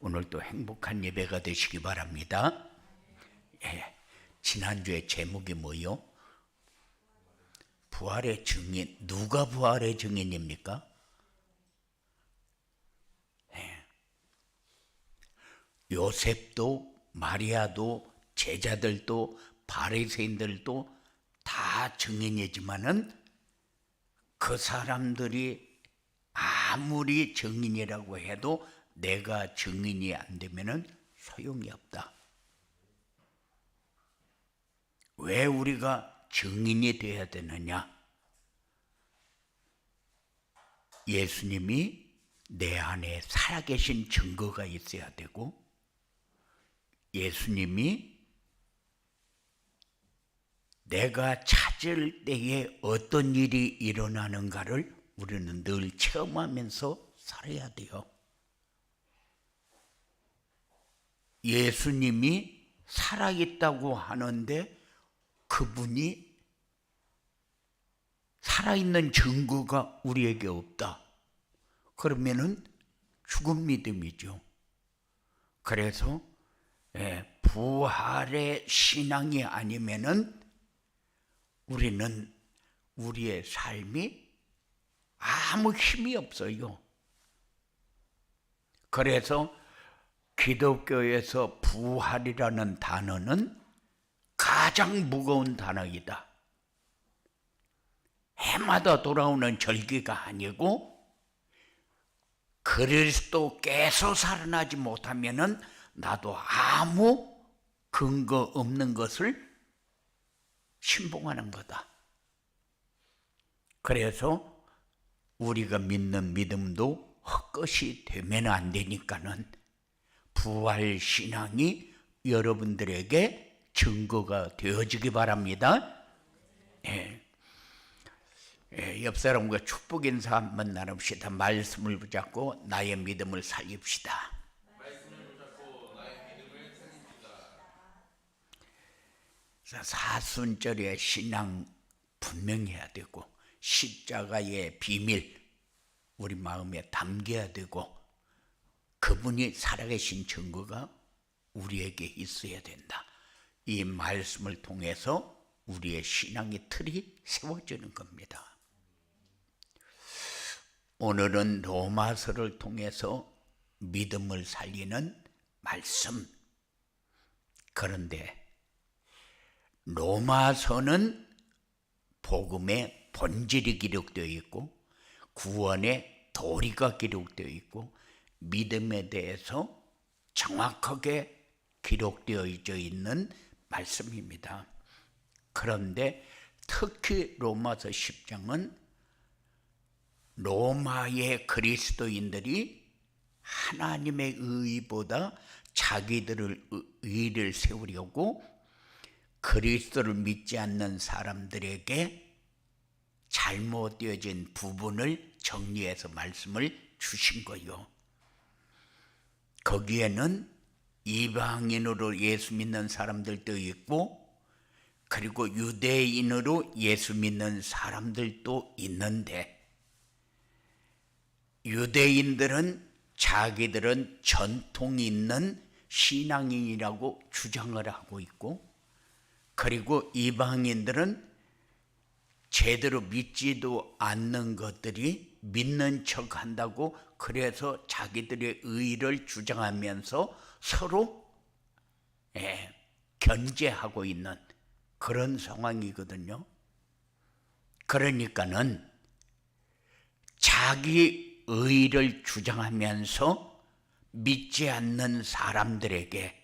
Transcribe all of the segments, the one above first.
오늘도 행복한 예배가 되시기 바랍니다. 예, 지난주에 제목이 뭐요? 부활의 증인. 누가 부활의 증인입니까? 예. 요셉도 마리아도 제자들도 바리새인들도 다 증인이지만은 그 사람들이 아무리 증인이라고 해도 내가 증인이 안 되면은 소용이 없다. 왜 우리가 증인이 되어야 되느냐? 예수님이 내 안에 살아계신 증거가 있어야 되고, 예수님이 내가 찾을 때에 어떤 일이 일어나는가를 우리는 늘 체험하면서 살아야 돼요. 예수님이 살아있다고 하는데 그분이 살아있는 증거가 우리에게 없다. 그러면은 죽은 믿음이죠. 그래서 부활의 신앙이 아니면은 우리는 우리의 삶이 아무 힘이 없어요. 그래서 기독교에서 부활이라는 단어는 가장 무거운 단어이다. 해마다 돌아오는 절기가 아니고 그리스도께서 살아나지 못하면은 나도 아무 근거 없는 것을 신봉하는 거다. 그래서 우리가 믿는 믿음도 헛것이 되면 안 되니까는 부활 신앙이 여러분들에게 증거가 되어지기 바랍니다. 옆 사람과 축복 인사 한번 나눕시다. 말씀을 붙잡고 나의 믿음을 살립시다. 사순절의 신앙 분명히 해야 되고, 십자가의 비밀 우리 마음에 담겨야 되고, 그분이 살아계신 증거가 우리에게 있어야 된다. 이 말씀을 통해서 우리의 신앙의 틀이 세워지는 겁니다. 오늘은 로마서를 통해서 믿음을 살리는 말씀. 그런데 로마서는 복음의 본질이 기록되어 있고 구원의 도리가 기록되어 있고 믿음에 대해서 정확하게 기록되어 있는 말씀입니다. 그런데 특히 로마서 10장은 로마의 그리스도인들이 하나님의 의보다 자기들의 의를 세우려고 그리스도를 믿지 않는 사람들에게 잘못되어진 부분을 정리해서 말씀을 주신 거요. 거기에는 이방인으로 예수 믿는 사람들도 있고 그리고 유대인으로 예수 믿는 사람들도 있는데, 유대인들은 자기들은 전통이 있는 신앙인이라고 주장을 하고 있고, 그리고 이방인들은 제대로 믿지도 않는 것들이 믿는 척 한다고 그래서 자기들의 의를 주장하면서 서로 견제하고 있는 그런 상황이거든요. 그러니까는 자기 의를 주장하면서 믿지 않는 사람들에게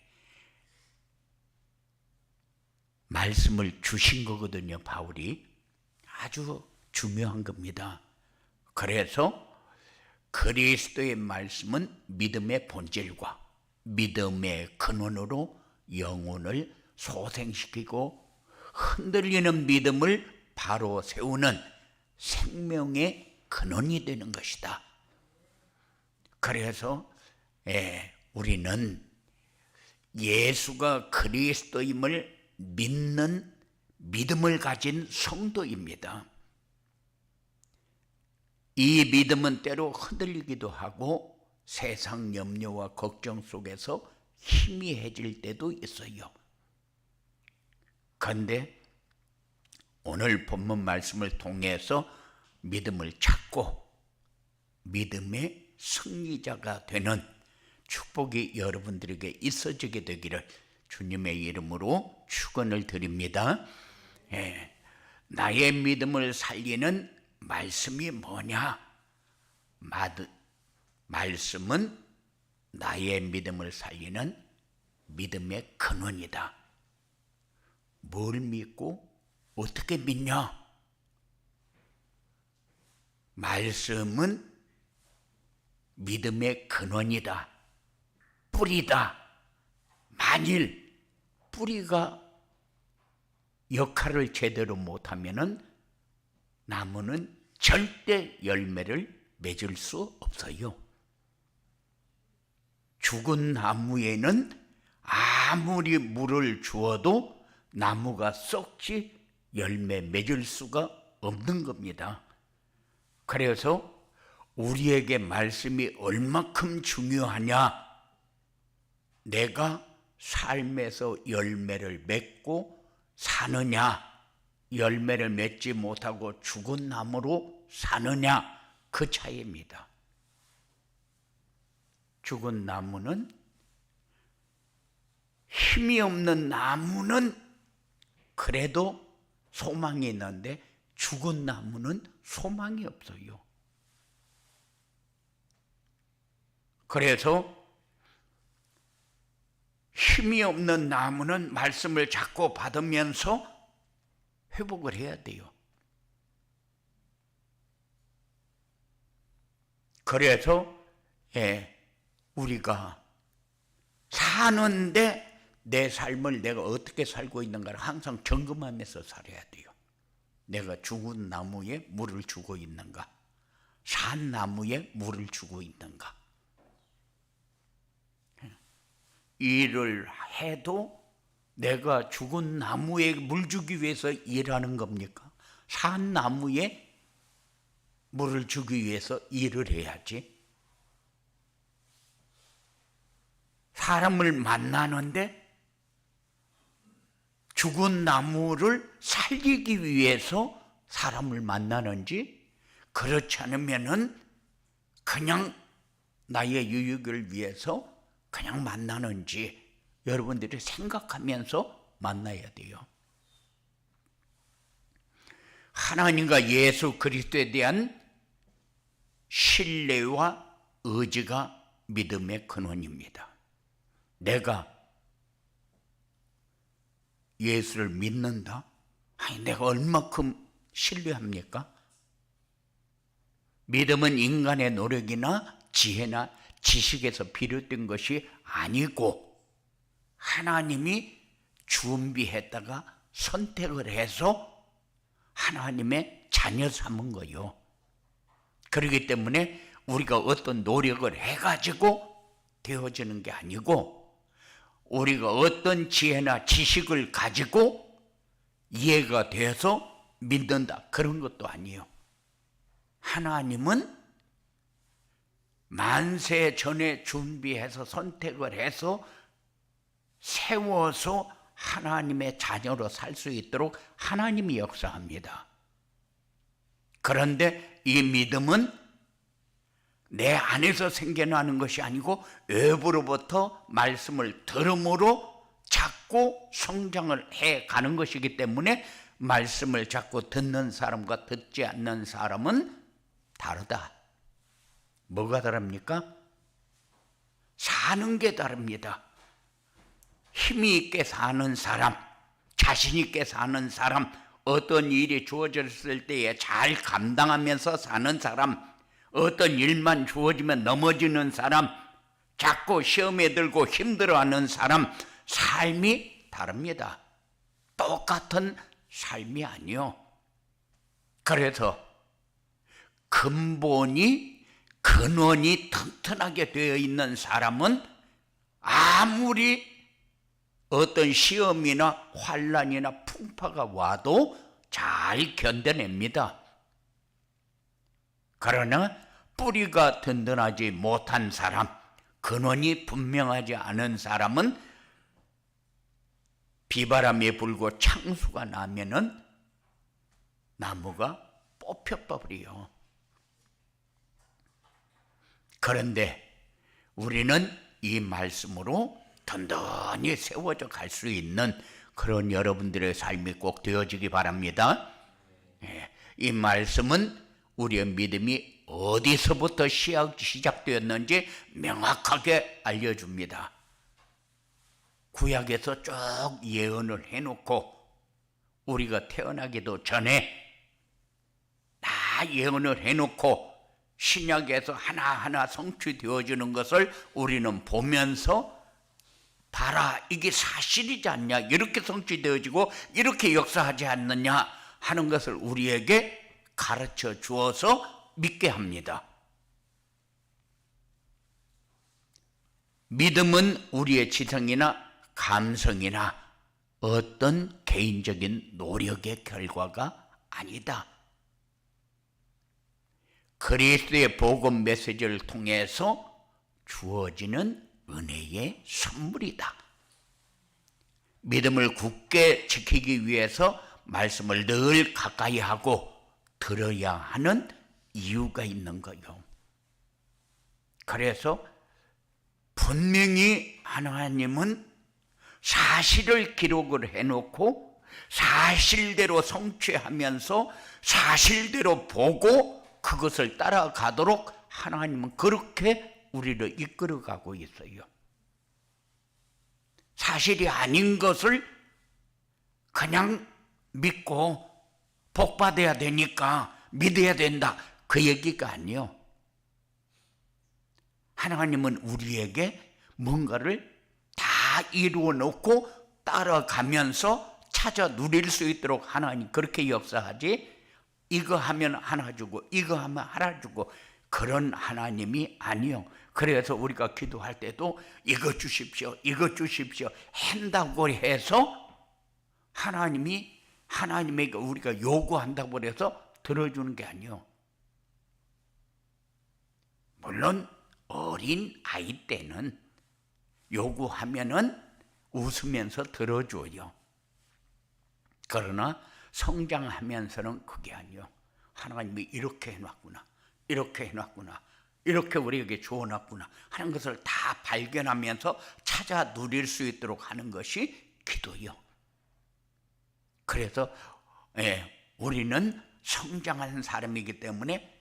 말씀을 주신 거거든요. 바울이. 아주 중요한 겁니다. 그래서 그리스도의 말씀은 믿음의 본질과 믿음의 근원으로 영혼을 소생시키고 흔들리는 믿음을 바로 세우는 생명의 근원이 되는 것이다. 그래서 우리는 예수가 그리스도임을 믿는 믿음을 가진 성도입니다. 이 믿음은 때로 흔들리기도 하고 세상 염려와 걱정 속에서 희미해질 때도 있어요. 그런데 오늘 본문 말씀을 통해서 믿음을 찾고 믿음의 승리자가 되는 축복이 여러분들에게 있어지게 되기를 주님의 이름으로 축원을 드립니다. 나의 믿음을 살리는 말씀이 뭐냐? 말씀은 나의 믿음을 살리는 믿음의 근원이다. 뭘 믿고 어떻게 믿냐? 말씀은 믿음의 근원이다. 뿌리다. 만일 뿌리가 역할을 제대로 못하면은 나무는 절대 열매를 맺을 수 없어요. 죽은 나무에는 아무리 물을 주어도 나무가 썩지 열매 맺을 수가 없는 겁니다. 그래서 우리에게 말씀이 얼마큼 중요하냐? 내가 삶에서 열매를 맺고 사느냐, 열매를 맺지 못하고 죽은 나무로 사느냐, 그 차이입니다. 죽은 나무는, 힘이 없는 나무는 그래도 소망이 있는데 죽은 나무는 소망이 없어요. 그래서 힘이 없는 나무는 말씀을 자꾸 받으면서 회복을 해야 돼요. 그래서 우리가 사는데 내 삶을 내가 어떻게 살고 있는가를 항상 점검하면서 살아야 돼요. 내가 죽은 나무에 물을 주고 있는가? 산 나무에 물을 주고 있는가? 일을 해도 내가 죽은 나무에 물 주기 위해서 일하는 겁니까? 산 나무에 물을 주기 위해서 일을 해야지. 사람을 만나는데 죽은 나무를 살리기 위해서 사람을 만나는지, 그렇지 않으면은 그냥 나의 유익을 위해서 그냥 만나는지 여러분들이 생각하면서 만나야 돼요. 하나님과 예수 그리스도에 대한 신뢰와 의지가 믿음의 근원입니다. 내가 예수를 믿는다? 아니, 내가 얼마큼 신뢰합니까? 믿음은 인간의 노력이나 지혜나 지식에서 비롯된 것이 아니고 하나님이 준비했다가 선택을 해서 하나님의 자녀 삼은 거요. 그렇기 때문에 우리가 어떤 노력을 해가지고 되어지는 게 아니고, 우리가 어떤 지혜나 지식을 가지고 이해가 돼서 믿는다, 그런 것도 아니에요. 하나님은 만세 전에 준비해서 선택을 해서 세워서 하나님의 자녀로 살 수 있도록 하나님이 역사합니다. 그런데 이 믿음은 내 안에서 생겨나는 것이 아니고 외부로부터 말씀을 들음으로 자꾸 성장을 해가는 것이기 때문에 말씀을 자꾸 듣는 사람과 듣지 않는 사람은 다르다. 뭐가 다릅니까? 사는 게 다릅니다. 힘이 있게 사는 사람, 자신 있게 사는 사람, 어떤 일이 주어졌을 때에 잘 감당하면서 사는 사람, 어떤 일만 주어지면 넘어지는 사람, 자꾸 시험에 들고 힘들어하는 사람, 삶이 다릅니다. 똑같은 삶이 아니요. 그래서 근원이 튼튼하게 되어 있는 사람은 아무리 어떤 시험이나 환난이나 풍파가 와도 잘 견뎌냅니다. 그러나 뿌리가 든든하지 못한 사람, 근원이 분명하지 않은 사람은 비바람이 불고 창수가 나면은 나무가 뽑혀버려요. 그런데 우리는 이 말씀으로 든든히 세워져 갈 수 있는 그런 여러분들의 삶이 꼭 되어지기 바랍니다. 이 말씀은 우리의 믿음이 어디서부터 시작되었는지 명확하게 알려줍니다. 구약에서 쭉 예언을 해놓고 우리가 태어나기도 전에 다 예언을 해놓고 신약에서 하나하나 성취되어지는 것을 우리는 보면서 봐라, 이게 사실이지 않냐, 이렇게 성취되어지고 이렇게 역사하지 않느냐 하는 것을 우리에게 가르쳐 주어서 믿게 합니다. 믿음은 우리의 지성이나 감성이나 어떤 개인적인 노력의 결과가 아니다. 그리스도의 복음 메시지를 통해서 주어지는 은혜의 선물이다. 믿음을 굳게 지키기 위해서 말씀을 늘 가까이 하고 들어야 하는 이유가 있는 거요. 그래서 분명히 하나님은 사실을 기록을 해놓고 사실대로 성취하면서 사실대로 보고 그것을 따라가도록 하나님은 그렇게 우리를 이끌어가고 있어요. 사실이 아닌 것을 그냥 믿고 복받아야 되니까 믿어야 된다, 그 얘기가 아니요. 하나님은 우리에게 뭔가를 다 이루어 놓고 따라가면서 찾아 누릴 수 있도록 하나님 그렇게 역사하지, 이거 하면 하나 주고 이거 하면 하나 주고 그런 하나님이 아니요. 그래서 우리가 기도할 때도 이거 주십시오, 이거 주십시오 한다고 해서 하나님에게 우리가 요구한다고 해서 들어주는 게 아니요. 물론 어린 아이 때는 요구하면은 웃으면서 들어줘요. 그러나 성장하면서는 그게 아니요. 하나님이 이렇게 해놨구나, 이렇게 해놨구나, 이렇게 우리에게 주어놨구나 하는 것을 다 발견하면서 찾아 누릴 수 있도록 하는 것이 기도요. 그래서 우리는 성장하는 사람이기 때문에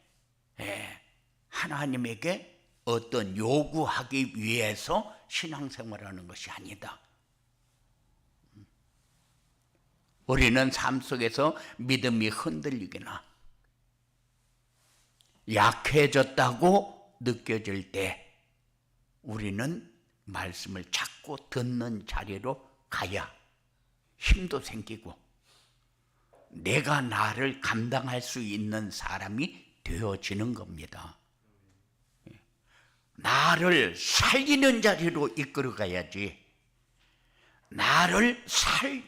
하나님에게 어떤 요구하기 위해서 신앙생활하는 것이 아니다. 우리는 삶 속에서 믿음이 흔들리거나 약해졌다고 느껴질 때 우리는 말씀을 자꾸 듣는 자리로 가야 힘도 생기고 내가 나를 감당할 수 있는 사람이 되어지는 겁니다. 나를 살리는 자리로 이끌어 가야지. 나를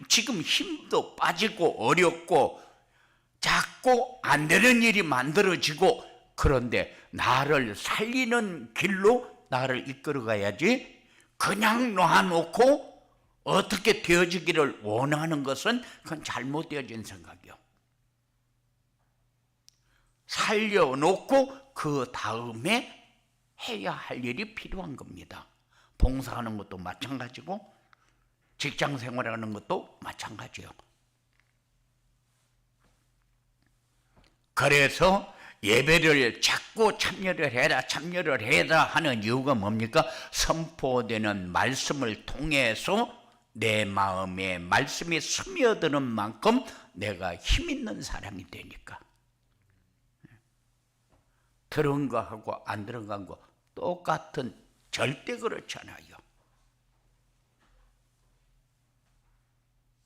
지금 힘도 빠지고 어렵고 자꾸 안 되는 일이 만들어지고, 그런데 나를 살리는 길로 나를 이끌어 가야지. 그냥 놔놓고 어떻게 되어지기를 원하는 것은 그건 잘못되어진 생각이요. 살려놓고 그 다음에 해야 할 일이 필요한 겁니다. 봉사하는 것도 마찬가지고 직장 생활하는 것도 마찬가지요. 그래서 예배를 자꾸 참여를 해라 하는 이유가 뭡니까? 선포되는 말씀을 통해서 내 마음에 말씀이 스며드는 만큼 내가 힘 있는 사람이 되니까. 들은 거 하고 안 들은 거 하고 똑같은, 절대 그렇잖아요.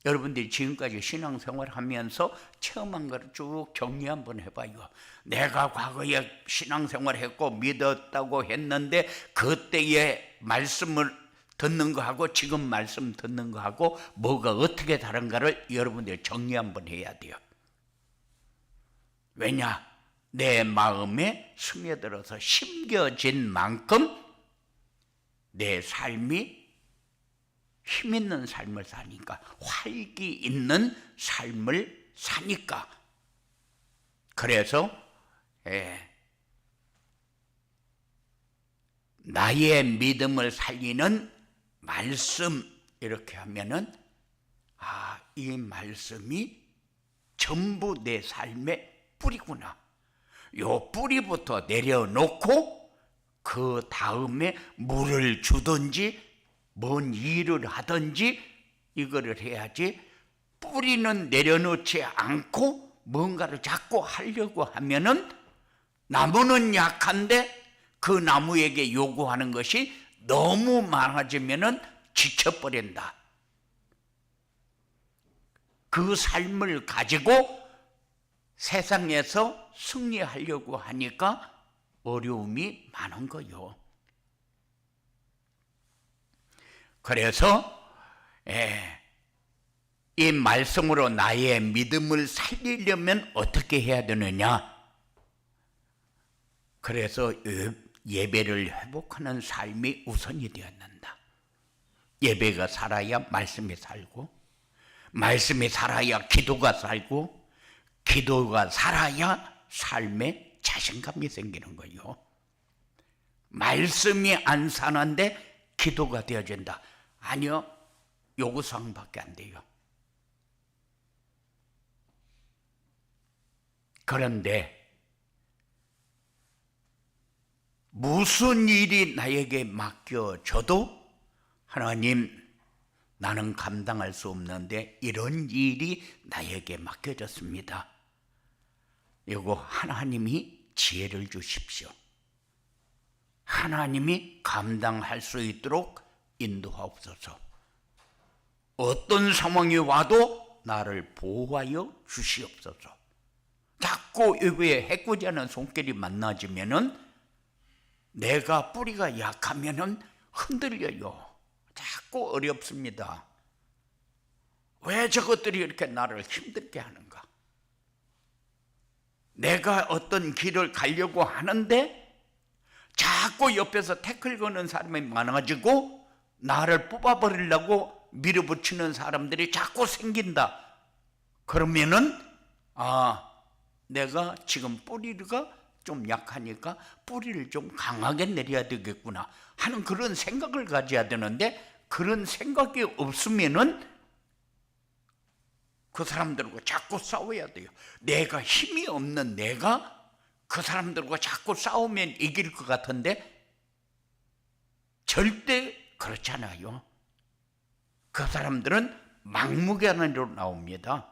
여러분들이 지금까지 신앙생활 하면서 체험한 거를 쭉 정리 한번 해봐요. 내가 과거에 신앙생활 했고 믿었다고 했는데 그때의 말씀을 듣는 거하고 지금 말씀 듣는 거하고 뭐가 어떻게 다른가를 여러분들이 정리 한번 해야 돼요. 왜냐? 내 마음에 스며들어서 심겨진 만큼 내 삶이 힘 있는 삶을 사니까, 활기 있는 삶을 사니까. 그래서 나의 믿음을 살리는 말씀, 이렇게 하면은 이 말씀이 전부 내 삶의 뿌리구나. 요 뿌리부터 내려놓고 그 다음에 물을 주든지 뭔 일을 하든지 이거를 해야지, 뿌리는 내려놓지 않고 뭔가를 자꾸 하려고 하면은 나무는 약한데 그 나무에게 요구하는 것이 너무 많아지면은 지쳐버린다. 그 삶을 가지고 세상에서 승리하려고 하니까 어려움이 많은 거요. 그래서 이 말씀으로 나의 믿음을 살리려면 어떻게 해야 되느냐? 그래서 예배를 회복하는 삶이 우선이 되었는다. 예배가 살아야 말씀이 살고, 말씀이 살아야 기도가 살고, 기도가 살아야 삶에 자신감이 생기는 거예요. 말씀이 안 사는데 기도가 되어진다. 아니요, 요구사항밖에 안 돼요. 그런데 무슨 일이 나에게 맡겨져도 하나님, 나는 감당할 수 없는데 이런 일이 나에게 맡겨졌습니다. 이거 하나님이 지혜를 주십시오. 하나님이 감당할 수 있도록 인도하옵소서. 어떤 상황이 와도 나를 보호하여 주시옵소서. 자꾸 외부에 해코지하는 손길이 만나지면은 내가 뿌리가 약하면은 흔들려요. 자꾸 어렵습니다. 왜 저것들이 이렇게 나를 힘들게 하는가? 내가 어떤 길을 가려고 하는데 자꾸 옆에서 태클 거는 사람이 많아지고 나를 뽑아버리려고 밀어붙이는 사람들이 자꾸 생긴다. 그러면은 내가 지금 뿌리가 좀 약하니까 뿌리를 좀 강하게 내려야 되겠구나 하는 그런 생각을 가져야 되는데, 그런 생각이 없으면은 그 사람들과 자꾸 싸워야 돼요. 내가 힘이 없는 내가 그 사람들과 자꾸 싸우면 이길 것 같은데 절대 그렇잖아요. 그 사람들은 막무가내로 나옵니다.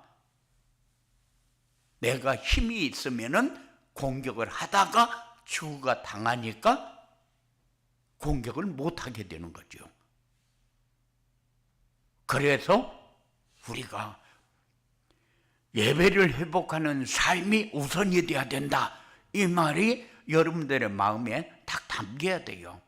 내가 힘이 있으면은 공격을 하다가 주가 당하니까 공격을 못하게 되는 거죠. 그래서 우리가 예배를 회복하는 삶이 우선이 돼야 된다. 이 말이 여러분들의 마음에 딱 담겨야 돼요.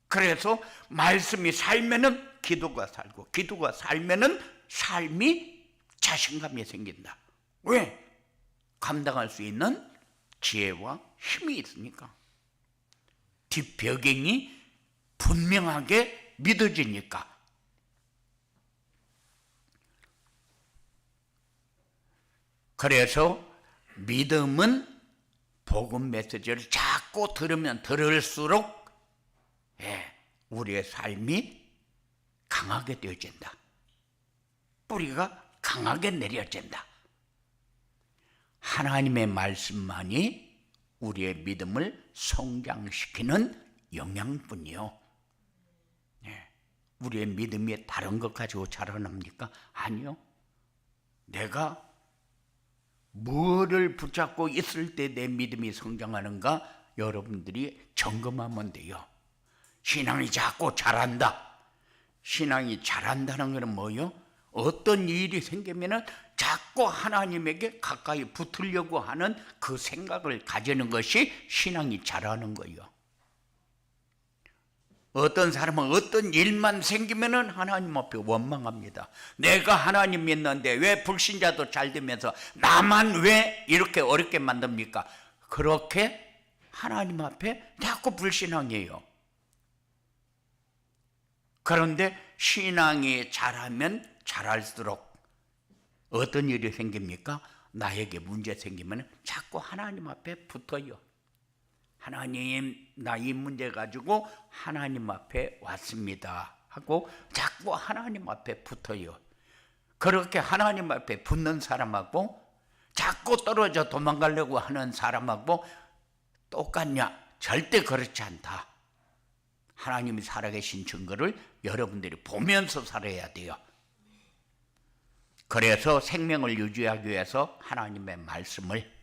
그래서 말씀이 살면은 기도가 살고, 기도가 살면은 삶이 자신감이 생긴다. 왜? 감당할 수 있는 지혜와 힘이 있으니까. 뒷배경이 분명하게 믿어지니까. 그래서 믿음은 복음 메시지를 자꾸 들으면 들을수록 우리의 삶이 강하게 되어진다. 뿌리가 강하게 내려진다. 하나님의 말씀만이 우리의 믿음을 성장시키는 영양분이요. 우리의 믿음이 다른 것 가지고 자라납니까? 아니요. 내가 뭐를 붙잡고 있을 때 내 믿음이 성장하는가 여러분들이 점검하면 돼요. 신앙이 자꾸 자란다. 신앙이 자란다는 것은 뭐예요? 어떤 일이 생기면은 자꾸 하나님에게 가까이 붙으려고 하는 그 생각을 가지는 것이 신앙이 자라는 거예요. 어떤 사람은 어떤 일만 생기면은 하나님 앞에 원망합니다. 내가 하나님 믿는데 왜 불신자도 잘 되면서 나만 왜 이렇게 어렵게 만듭니까? 그렇게 하나님 앞에 자꾸 불신앙이에요. 그런데 신앙이 잘하면 잘할수록 어떤 일이 생깁니까? 나에게 문제 생기면 자꾸 하나님 앞에 붙어요. 하나님, 나 이 문제 가지고 하나님 앞에 왔습니다 하고 자꾸 하나님 앞에 붙어요. 그렇게 하나님 앞에 붙는 사람하고 자꾸 떨어져 도망가려고 하는 사람하고 똑같냐? 절대 그렇지 않다. 하나님이 살아계신 증거를 여러분들이 보면서 살아야 돼요. 그래서 생명을 유지하기 위해서 하나님의 말씀을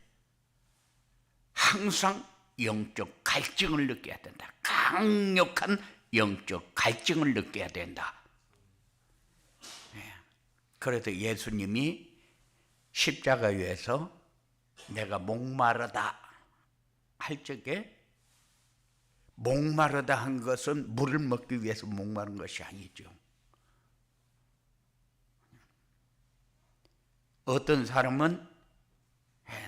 항상 영적 갈증을 느껴야 된다. 강력한 영적 갈증을 느껴야 된다. 그래서 예수님이 십자가 위에서 내가 목마르다 할 적에 목마르다 한 것은 물을 먹기 위해서 목마른 것이 아니죠. 어떤 사람은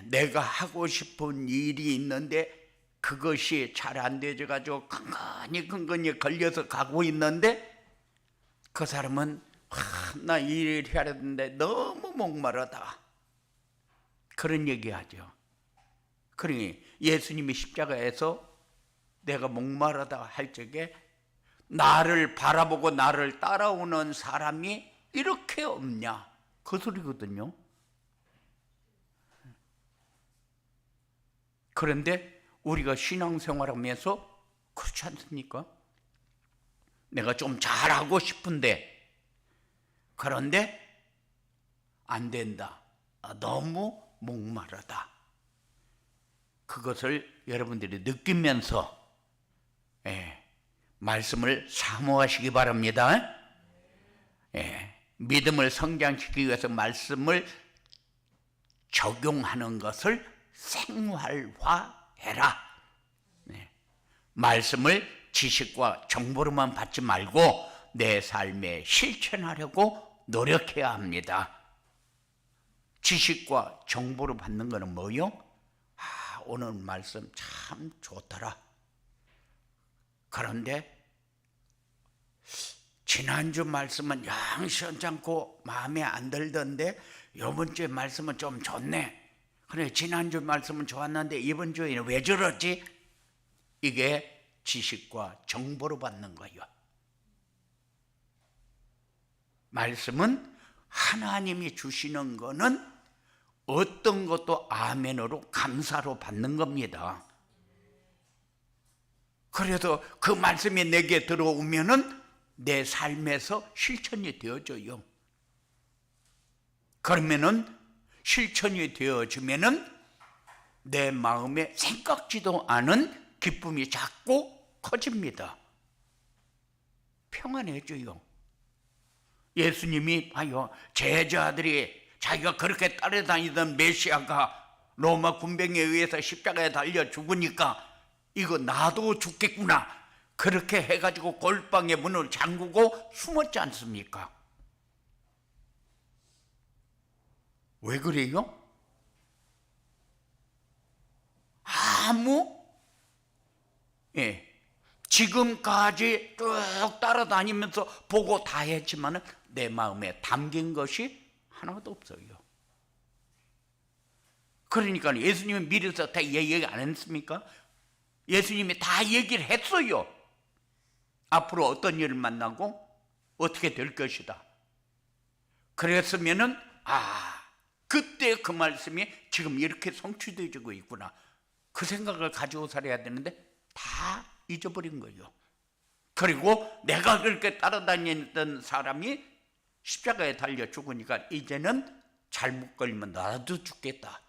내가 하고 싶은 일이 있는데 그것이 잘 안 되져가지고 근근히 걸려서 가고 있는데 그 사람은 나 이 일을 해야 되는데 너무 목마르다 그런 얘기하죠. 그러니 예수님이 십자가에서 내가 목마르다 할 적에 나를 바라보고 나를 따라오는 사람이 이렇게 없냐 그 소리거든요. 그런데 우리가 신앙생활하면서 그렇지 않습니까? 내가 좀 잘하고 싶은데 그런데 안 된다. 너무 목마르다. 그것을 여러분들이 느끼면서 말씀을 사모하시기 바랍니다. 믿음을 성장시키기 위해서 말씀을 적용하는 것을 생활화해라. 말씀을 지식과 정보로만 받지 말고 내 삶에 실천하려고 노력해야 합니다. 지식과 정보로 받는 것은 뭐요? 오늘 말씀 참 좋더라. 그런데 지난주 말씀은 영 시원찮고 마음에 안 들던데 이번 주에 말씀은 좀 좋네. 그래 지난주 말씀은 좋았는데 이번 주에는 왜 저러지? 이게 지식과 정보로 받는 거예요. 말씀은 하나님이 주시는 거는 어떤 것도 아멘으로 감사로 받는 겁니다. 그래서 그 말씀이 내게 들어오면은 내 삶에서 실천이 되어져요. 그러면은 실천이 되어지면은 내 마음에 생각지도 않은 기쁨이 자꾸 커집니다. 평안해져요. 예수님이 봐요. 제자들이 자기가 그렇게 따라다니던 메시아가 로마 군병에 의해서 십자가에 달려 죽으니까 이거 나도 죽겠구나. 그렇게 해가지고 골방의 문을 잠그고 숨었지 않습니까? 왜 그래요? 지금까지 쭉 따라다니면서 보고 다 했지만 내 마음에 담긴 것이 하나도 없어요. 그러니까 예수님은 미리서 다 얘기 안 했습니까? 예수님이 다 얘기를 했어요. 앞으로 어떤 일을 만나고 어떻게 될 것이다. 그랬으면은 그때 그 말씀이 지금 이렇게 성취되어지고 있구나. 그 생각을 가지고 살아야 되는데 다 잊어버린 거예요. 그리고 내가 그렇게 따라다니던 사람이 십자가에 달려 죽으니까 이제는 잘못 걸리면 나도 죽겠다.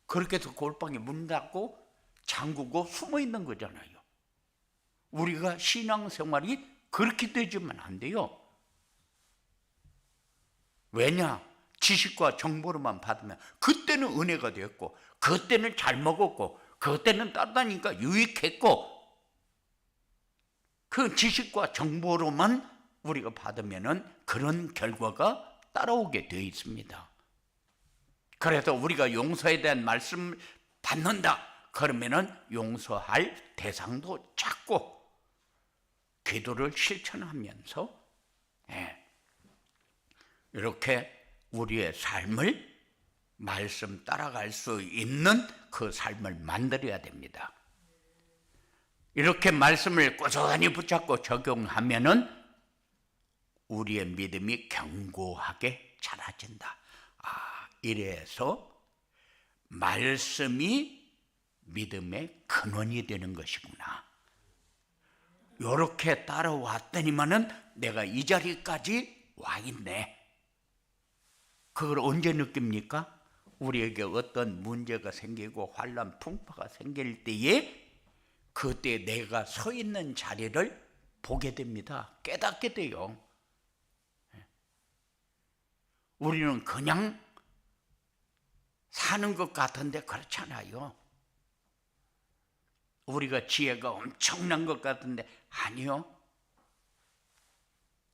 그렇게 해서 골방에 문 닫고 잠그고 숨어 있는 거잖아요. 우리가 신앙생활이 그렇게 되지면 안 돼요. 왜냐? 지식과 정보로만 받으면 그때는 은혜가 되었고 그때는 잘 먹었고 그때는 따다니까 유익했고 그 지식과 정보로만 우리가 받으면은 그런 결과가 따라오게 되어 있습니다. 그래서 우리가 용서에 대한 말씀을 받는다 그러면은 용서할 대상도 작고 기도를 실천하면서 이렇게 우리의 삶을 말씀 따라갈 수 있는 그 삶을 만들어야 됩니다. 이렇게 말씀을 꾸준히 붙잡고 적용하면은 우리의 믿음이 견고하게 자라진다. 이래서 말씀이 믿음의 근원이 되는 것이구나. 이렇게 따라왔더니만은 내가 이 자리까지 와 있네. 그걸 언제 느낍니까? 우리에게 어떤 문제가 생기고 환난 풍파가 생길 때에 그때 내가 서 있는 자리를 보게 됩니다. 깨닫게 돼요. 우리는 그냥 사는 것 같은데 그렇잖아요. 우리가 지혜가 엄청난 것 같은데 아니요.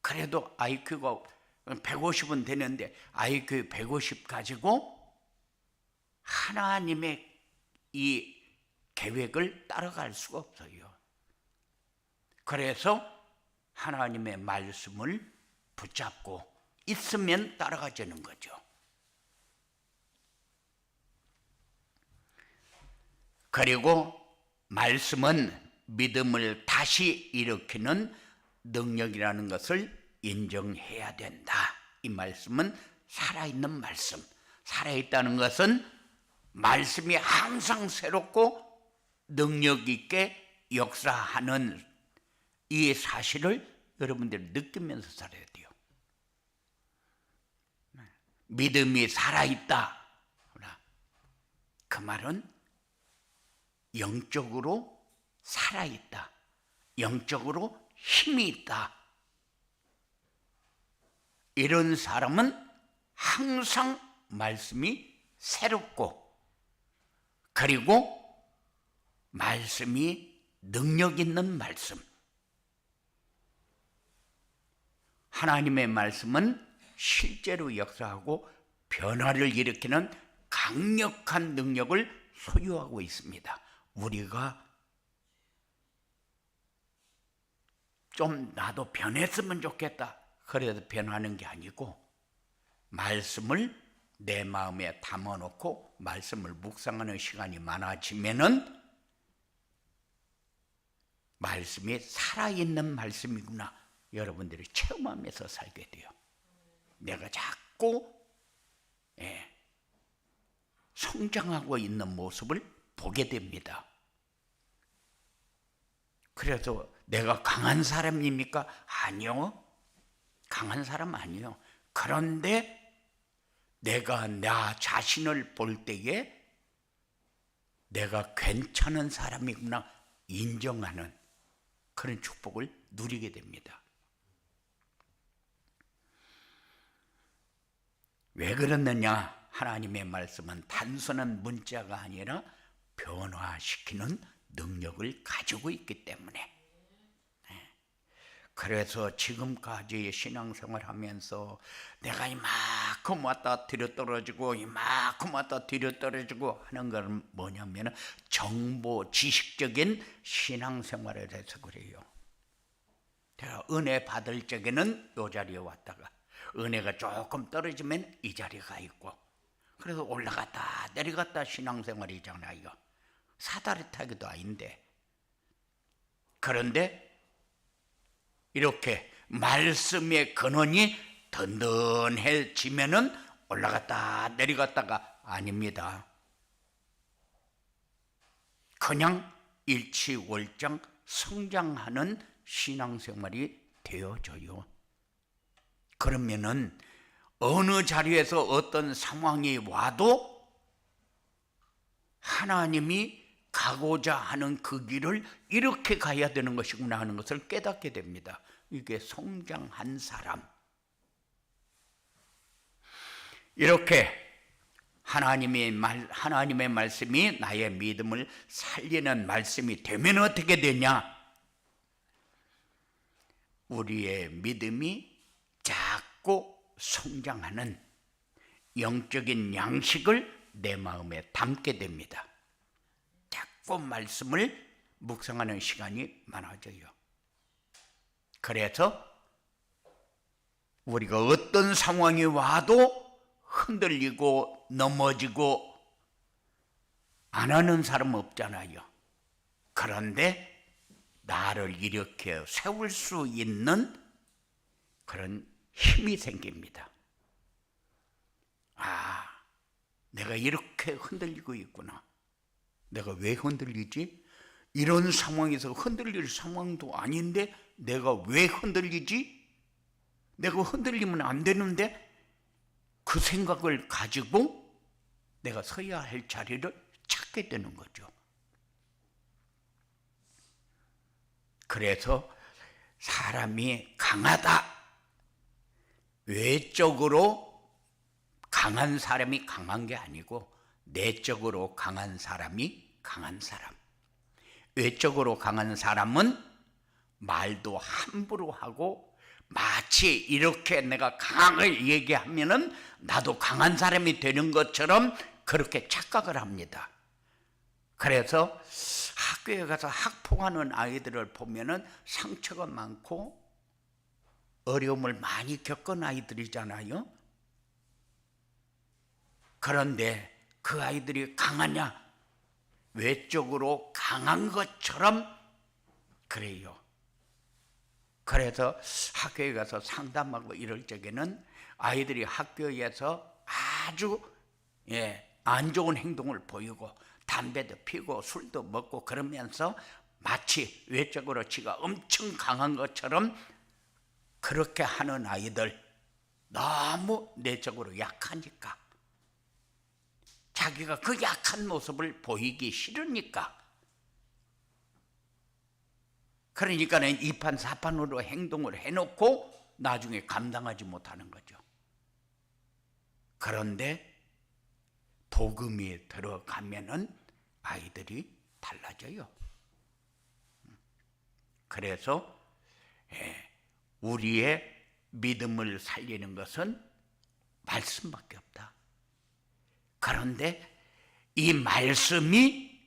그래도 IQ가 150은 되는데 IQ 150 가지고 하나님의 이 계획을 따라갈 수가 없어요. 그래서 하나님의 말씀을 붙잡고 있으면 따라가자는 거죠. 그리고 말씀은 믿음을 다시 일으키는 능력이라는 것을 인정해야 된다. 이 말씀은 살아있는 말씀. 살아있다는 것은 말씀이 항상 새롭고 능력 있게 역사하는 이 사실을 여러분들이 느끼면서 살아야 돼요. 믿음이 살아있다. 그 말은 영적으로 살아있다. 영적으로 힘이 있다. 이런 사람은 항상 말씀이 새롭고 그리고 말씀이 능력 있는 말씀. 하나님의 말씀은 실제로 역사하고 변화를 일으키는 강력한 능력을 소유하고 있습니다. 우리가 좀 나도 변했으면 좋겠다. 그래도 변하는 게 아니고 말씀을 내 마음에 담아놓고 말씀을 묵상하는 시간이 많아지면은 말씀이 살아있는 말씀이구나. 여러분들이 체험하면서 살게 돼요. 내가 자꾸 성장하고 있는 모습을 보게 됩니다. 그래서 내가 강한 사람입니까? 아니요. 강한 사람 아니요. 그런데 내가 나 자신을 볼 때에 내가 괜찮은 사람이구나 인정하는 그런 축복을 누리게 됩니다. 왜 그러느냐? 하나님의 말씀은 단순한 문자가 아니라 변화시키는 능력을 가지고 있기 때문에. 그래서 지금까지 신앙생활 하면서 내가 이만큼 왔다 뒤로 떨어지고 이만큼 왔다 뒤로 떨어지고 하는 건 뭐냐면 정보 지식적인 신앙생활을 해서 그래요. 내가 은혜 받을 적에는 이 자리에 왔다가 은혜가 조금 떨어지면 이 자리에 가 있고 그래서 올라갔다 내려갔다 신앙생활이잖아요. 사다리 타기도 아닌데. 그런데 이렇게 말씀의 근원이 든든해지면은 올라갔다 내려갔다가 아닙니다. 그냥 일치월장 성장하는 신앙생활이 되어져요. 그러면은 어느 자리에서 어떤 상황이 와도 하나님이 가고자 하는 그 길을 이렇게 가야 되는 것이구나 하는 것을 깨닫게 됩니다. 이게 성장한 사람. 이렇게 하나님의 말씀이 나의 믿음을 살리는 말씀이 되면 어떻게 되냐? 우리의 믿음이 자꾸 성장하는 영적인 양식을 내 마음에 담게 됩니다. 자꾸 말씀을 묵상하는 시간이 많아져요. 그래서 우리가 어떤 상황이 와도 흔들리고 넘어지고 안 하는 사람 없잖아요. 그런데 나를 일으켜 세울 수 있는 그런 힘이 생깁니다. 아, 내가 이렇게 흔들리고 있구나. 내가 왜 흔들리지? 이런 상황에서 흔들릴 상황도 아닌데 내가 왜 흔들리지? 내가 흔들리면 안 되는데 그 생각을 가지고 내가 서야 할 자리를 찾게 되는 거죠. 그래서 사람이 강하다. 외적으로 강한 사람이 강한 게 아니고 내적으로 강한 사람이 강한 사람. 외적으로 강한 사람은 말도 함부로 하고 마치 이렇게 내가 강하게 얘기하면은 나도 강한 사람이 되는 것처럼 그렇게 착각을 합니다. 그래서 학교에 가서 학폭하는 아이들을 보면은 상처가 많고 어려움을 많이 겪은 아이들이잖아요. 그런데 그 아이들이 강하냐? 외적으로 강한 것처럼 그래요. 그래서 학교에 가서 상담하고 이럴 적에는 아이들이 학교에서 아주 안 좋은 행동을 보이고 담배도 피고 술도 먹고 그러면서 마치 외적으로 지가 엄청 강한 것처럼 그렇게 하는 아이들, 너무 내적으로 약하니까 자기가 그 약한 모습을 보이기 싫으니까 그러니까는 이판사판으로 행동을 해놓고 나중에 감당하지 못하는 거죠. 그런데 복음이 들어가면은 아이들이 달라져요. 그래서 우리의 믿음을 살리는 것은 말씀밖에 없다. 그런데 이 말씀이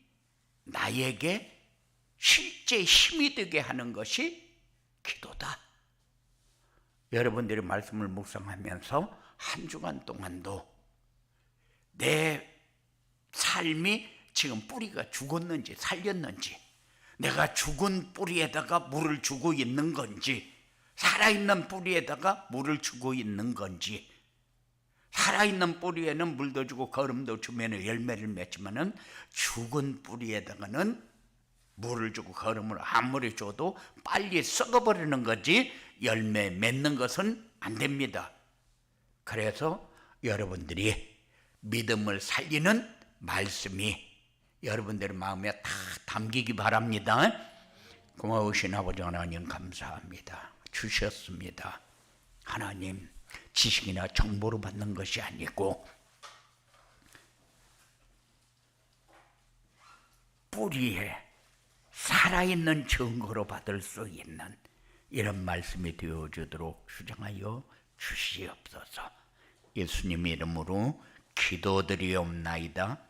나에게 실제 힘이 되게 하는 것이 기도다. 여러분들이 말씀을 묵상하면서 한 주간 동안도 내 삶이 지금 뿌리가 죽었는지 살렸는지, 내가 죽은 뿌리에다가 물을 주고 있는 건지, 살아있는 뿌리에다가 물을 주고 있는 건지, 살아있는 뿌리에는 물도 주고 거름도 주면 열매를 맺지만은 죽은 뿌리에다가는 물을 주고 거름을 아무리 줘도 빨리 썩어버리는 거지 열매 맺는 것은 안 됩니다. 그래서 여러분들이 믿음을 살리는 말씀이 여러분들의 마음에 다 담기기 바랍니다. 고마우신 아버지 하나님 감사합니다. 주셨습니다. 하나님, 지식이나 정보로 받는 것이 아니고 뿌리에 살아있는 증거로 받을 수 있는 이런 말씀이 되어주도록 주장하여 주시옵소서. 예수님의 이름으로 기도드리옵나이다.